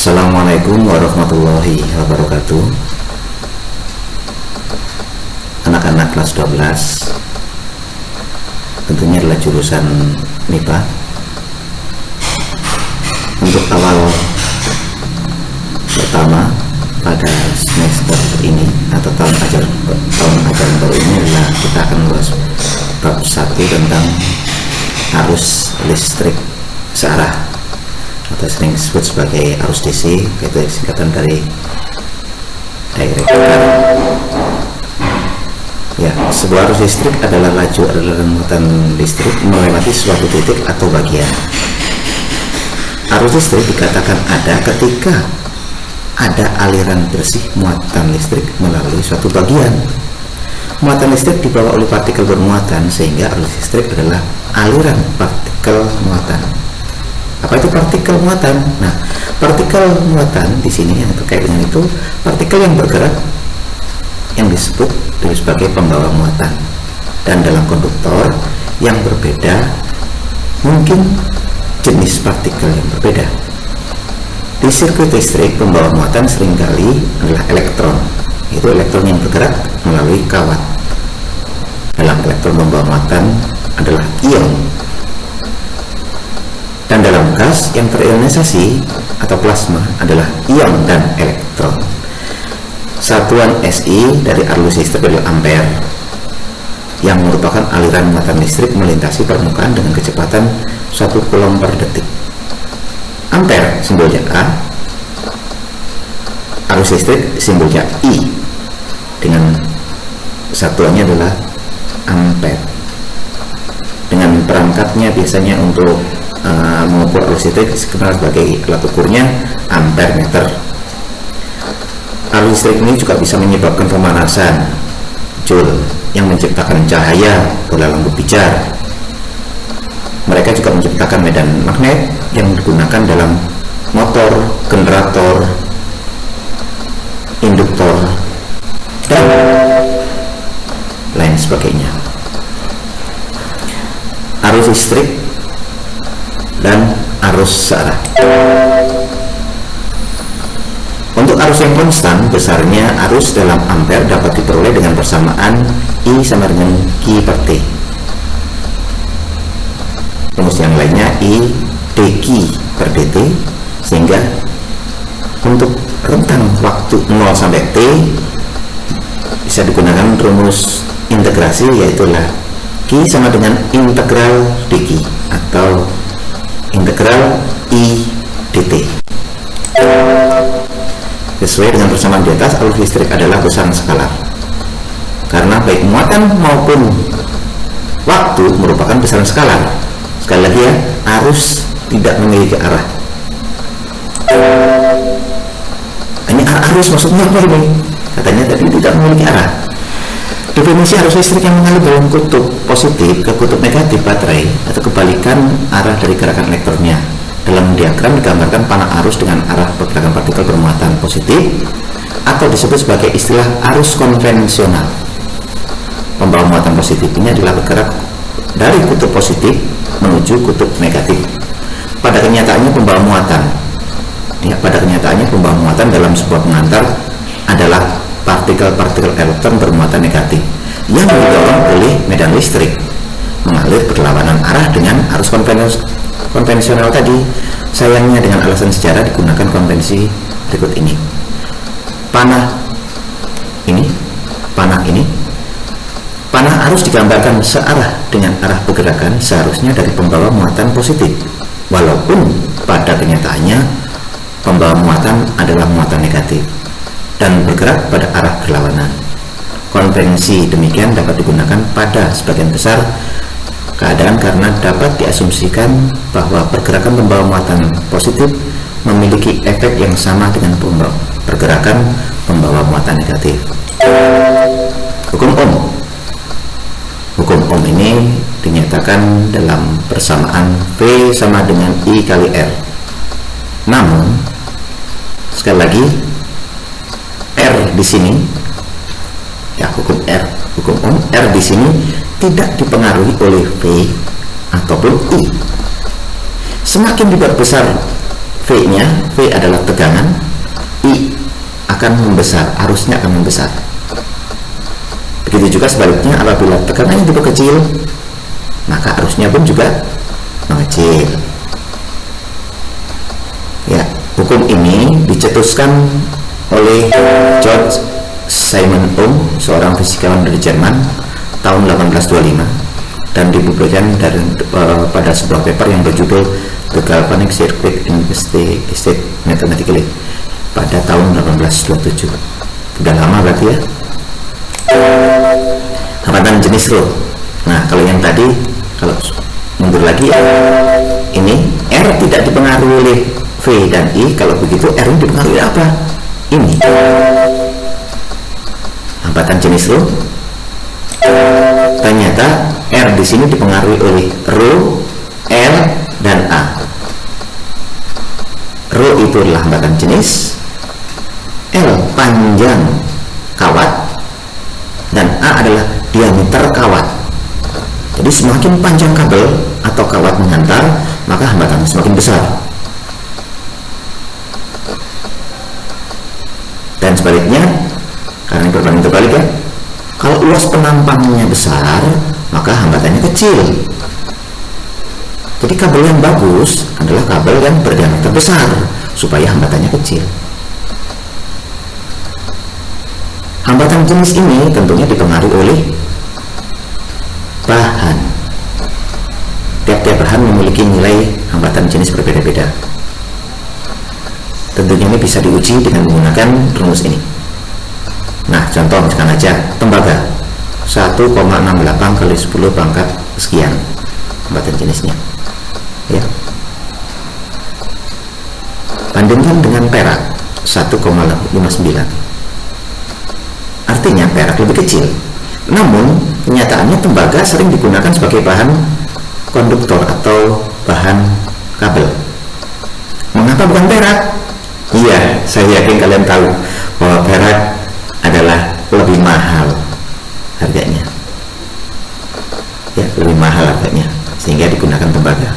Assalamualaikum warahmatullahi wabarakatuh. Anak-anak kelas 12, tentunya adalah jurusan MIPA. Untuk awal pertama pada semester ini atau tahun ajaran baru ini adalah kita akan membahas bab 1 tentang arus listrik searah atau sering disebut sebagai arus DC, yaitu singkatan dari direct current. Ya, sebuah arus listrik adalah laju muatan listrik melewati suatu titik atau bagian. Arus listrik dikatakan ada ketika ada aliran bersih muatan listrik melalui suatu bagian. Muatan listrik dibawa oleh partikel bermuatan, sehingga arus listrik adalah aliran partikel muatan. Apa itu partikel muatan? Nah, partikel muatan di sini yang terkait dengan itu partikel yang bergerak yang disebut sebagai pembawa muatan. Dan dalam konduktor yang berbeda, mungkin jenis partikel yang berbeda. Di sirkuit listrik, pembawa muatan seringkali adalah elektron, yaitu elektron yang bergerak melalui kawat. Dalam elektron pembawa muatan adalah ion. Dan dalam gas yang terionisasi atau plasma adalah ion dan elektron. Satuan SI dari arus listrik adalah ampere, yang merupakan aliran muatan listrik melintasi permukaan dengan kecepatan 1 coulomb per detik. Ampere simbolnya A, arus listrik simbolnya I, dengan satuannya adalah ampere. Dengan perangkatnya biasanya untuk mengukur arus listrik dikenal sebagai alat ukurnya ampere meter. Arus listrik ini juga bisa menyebabkan pemanasan joule yang menciptakan cahaya bola lampu pijar. Mereka juga menciptakan medan magnet yang digunakan dalam motor, generator, induktor, dan lain sebagainya. Arus listrik dan arus searah. Untuk arus yang konstan, besarnya arus dalam ampere dapat diperoleh dengan persamaan I sama dengan Q per T. Rumus yang lainnya I dQ per dt, sehingga untuk rentang waktu 0 sampai T bisa digunakan rumus integrasi, yaitu Q sama dengan integral dQ atau integral I dt. Sesuai dengan persamaan di atas, arus listrik adalah besaran skalar karena baik muatan maupun waktu merupakan besaran skalar. Sekali lagi ya, arus tidak memiliki arah. Ini arus maksudnya apa ini? Katanya tadi tidak memiliki arah. Definisi arus listrik yang mengalir dalam kutub positif ke kutub negatif baterai atau kebalikan arah dari gerakan elektronnya. Dalam diagram digambarkan panah arus dengan arah pergerakan partikel bermuatan positif atau disebut sebagai istilah arus konvensional. Pembawa muatan positif ini adalah bergerak dari kutub positif menuju kutub negatif. Pada kenyataannya pembawa muatan dalam sebuah pengantar adalah partikel-partikel elektron bermuatan negatif yang didorong oleh medan listrik mengalir berlawanan arah dengan arus konvensional tadi. Sayangnya dengan alasan sejarah digunakan konvensi berikut ini. Panah arus digambarkan searah dengan arah pergerakan seharusnya dari pembawa muatan positif, walaupun pada kenyataannya pembawa muatan adalah muatan negatif dan bergerak pada arah berlawanan. Konvensi demikian dapat digunakan pada sebagian besar keadaan karena dapat diasumsikan bahwa pergerakan pembawa muatan positif memiliki efek yang sama dengan pergerakan pembawa muatan negatif. Hukum Ohm ini dinyatakan dalam persamaan V sama dengan I kali R. Namun sekali lagi, R di sini ya, hukum Ohm R di sini tidak dipengaruhi oleh V ataupun I. Semakin diperbesar V adalah tegangan, I akan membesar, arusnya akan membesar. Begitu juga sebaliknya, apabila tegangannya cukup kecil, maka arusnya pun juga mengecil. Ya, hukum ini dicetuskan oleh George Simon Ohm, seorang fisikawan dari Jerman, tahun 1825, dan dipublikasikan pada sebuah paper yang berjudul The Galvanic Circuit Investigated Mathematically pada tahun 1827. Udah lama berarti ya. Hambatan jenis rho. Nah, kalau yang tadi, kalau mundur lagi ya, ini R tidak dipengaruhi oleh V dan I. Kalau begitu R ini dipengaruhi apa? Ini hambatan jenis rho. Ternyata R di sini dipengaruhi oleh rho, L, dan A. Rho itu adalah hambatan jenis, L panjang kawat, dan A adalah diameter kawat. Jadi semakin panjang kabel atau kawat menghantar, maka hambatannya semakin besar. Dan sebaliknya, karena berbanding terbalik ya, kalau luas penampangnya besar, maka hambatannya kecil. Jadi kabel yang bagus adalah kabel yang berdiameter besar, supaya hambatannya kecil. Hambatan jenis ini tentunya dipengaruhi oleh bahan. Tiap-tiap bahan memiliki nilai hambatan jenis berbeda-beda. Tentunya ini bisa diuji dengan menggunakan rumus ini. Nah, contoh misalkan aja tembaga 1,68 kali 10 pangkat sekian hambatan jenisnya. Ya. Bandingkan dengan perak 1,59. Artinya perak lebih kecil. Namun kenyataannya tembaga sering digunakan sebagai bahan konduktor atau bahan kabel. Mengapa bukan perak? Iya, saya yakin kalian tahu bahwa perak adalah lebih mahal harganya. Ya, lebih mahal harganya, sehingga digunakan tembaga.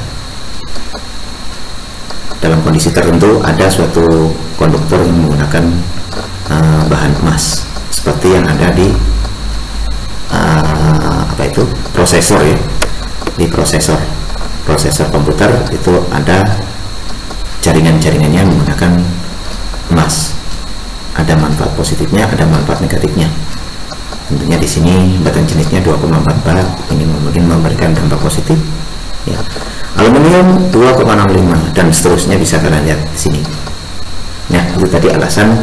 Dalam kondisi tertentu ada suatu konduktor yang menggunakan bahan emas, seperti yang ada di prosesor ya. Di prosesor komputer itu ada jaringan-jaringannya menggunakan emas. Ada manfaat positifnya, ada manfaat negatifnya. Tentunya di sini hambatan jenisnya 2,44, ini mungkin memberikan dampak positif. Ya. Aluminium 2,65 dan seterusnya bisa kalian lihat di sini. Nah, itu tadi alasan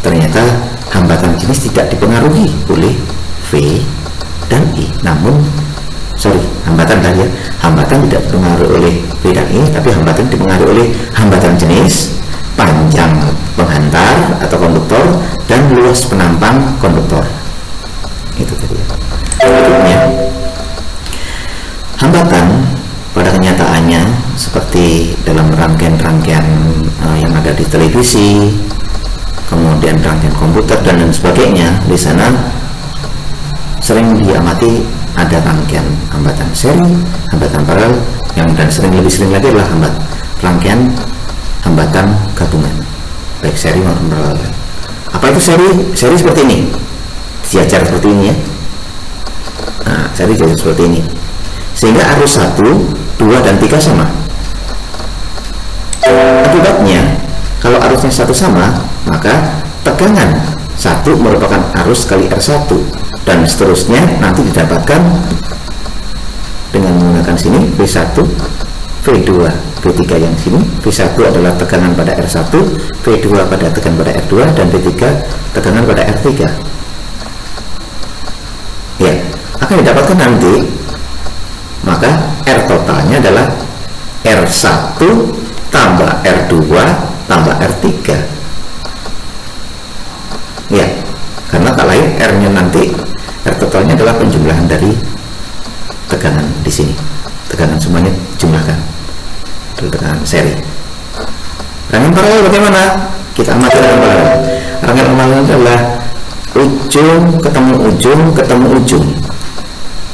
ternyata hambatan jenis tidak dipengaruhi oleh V dan I. Hambatan tadi ya, hambatan tidak dipengaruhi oleh V dan I, tapi hambatan dipengaruhi oleh hambatan jenis, panjang penghantar atau konduktor, dan luas penampang konduktor. Itu tadi ya. Berikutnya, hambatan pada kenyataannya seperti dalam rangkaian-rangkaian yang ada di televisi, kemudian rangkaian komputer dan lain sebagainya, di sana sering diamati ada rangkaian hambatan seri, hambatan paralel, dan lebih sering lagi adalah rangkaian hambatan gabungan, baik seri maupun paralel. Apa itu seri? Seri seperti ini, sejajar seperti ini ya. Nah, seri jadi seperti ini, sehingga arus 1, 2, dan 3 sama. Akibatnya, kalau arusnya 1 sama, maka tegangan 1 merupakan arus kali R1, dan seterusnya nanti didapatkan dengan menggunakan sini V1, V2, V3 yang sini. V1 adalah tegangan pada R1, V2 pada tegangan pada R2, dan V3 tegangan pada R3. Ya, akan didapatkan nanti, maka R totalnya adalah R1 tambah R2 tambah R3. Ya, karena tak lain R-nya nanti, R totalnya adalah penjumlahan dari tegangan di sini. Tegangan semuanya jumlahkan. Itu tegangan seri. Rangkaian paralel bagaimana? Kita amati rangkaian paralel. Rangkaian paralel adalah ujung ketemu ujung ketemu ujung,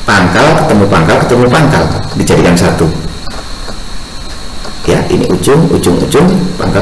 pangkal ketemu pangkal ketemu pangkal, dijadikan satu. Ya, lihat ini ujung, pangkal